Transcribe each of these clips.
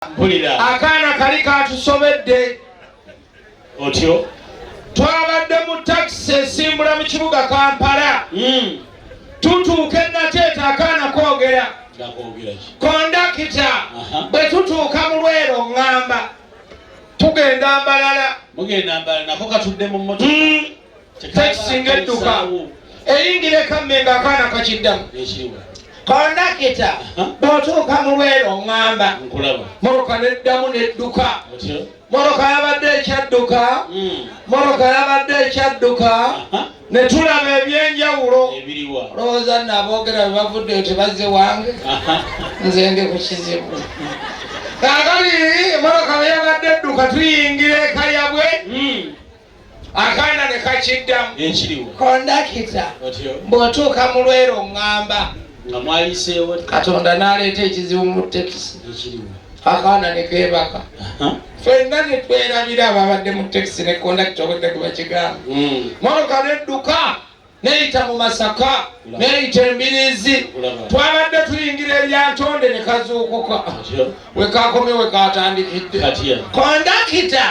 Akaana kali katusobedde otyo twabadde mu taxi esimbula mu kibuga Kampala tutuuka Nateeta akaana koogera kondakita bwe tutuuka mu Lwero ngamba tugenda Mbalala mugenda Mbalala nako katudde mu mmotoka taxi ngedduka eyingire Kammenga akaana kakiddamu kondakita bw'otuuka mu Lwero ngamba moroka neddamu nedduka moroka yabadde ekyadduka ne tulaba ebyenjawulo lowooza naboogera bwe bavudde tebazze wange nze ndi ku kizibu kaakali moroka bwe yabadde edduka tuyingira ekayabwe akaana ne kakiddamu kondakita bw'otuuka mu Lwero ngamba Katonda n'aleeta ekizibu mu tekisi akaana ne keebaka ffenna ne twerabira ababadde mu tekisi ne kondakita obudde gwe bakigamba moroka nedduka neyita mu Masaka neyita Embirizi twabadde tuyingira eryantonde ne kazuukuka wekakomye wekatandikidde kondakita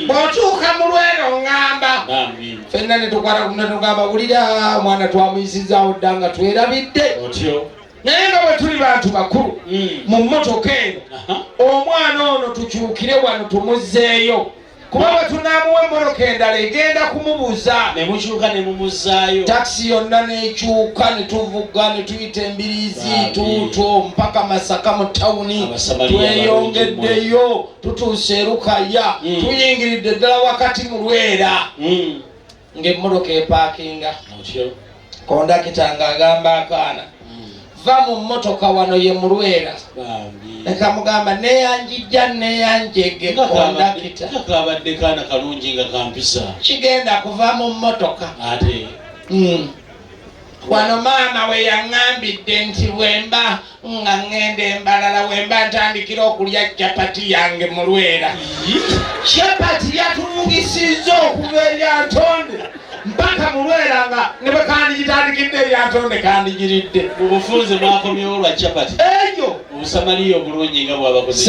bw'otuuka mu Lwero ngamba ffenna ne tukwata tugamba wulira omwana twamuyisizaawo dda nga twerabidde naye nga bwe tuli bantu bakulu mu mmotoka eno omwana ono tukyukire wano tumuzzeeyo kuba bwe tunaamuwa emmoloka endala egenda kumubuza ne mukyuka ne mumuzaayo takisi yonna nekyuka ne tuvuga ne tuyita Embirizi tuuto mpaka Masaka mu tawuni tweyongeddeyo tutuuse e Lukaya tuyingiridde ddala wakati mu Lwera ng'emmoloka epaakinga kondakita ng'agamba akaana va mu mmotoka wano ye mu Lwera nekamugamba neyanjijja neyanjege kondakita kabadde kaana kalungi nga kampisa kigenda kuva mu mmotoka ate wano maama we yaŋŋambidde nti bwemba nga ŋŋenda Embalala wemba ntandikira okulya capati yange mu Lwera capati yatulungisizza okuva eryantonde mpaka mu Lwera nga ne bwe kandigitandikidde eryantonde kandigiridde mu bufunze mwakomyewo lwa capati eyo obusamaliya obulungi nga bwabakoze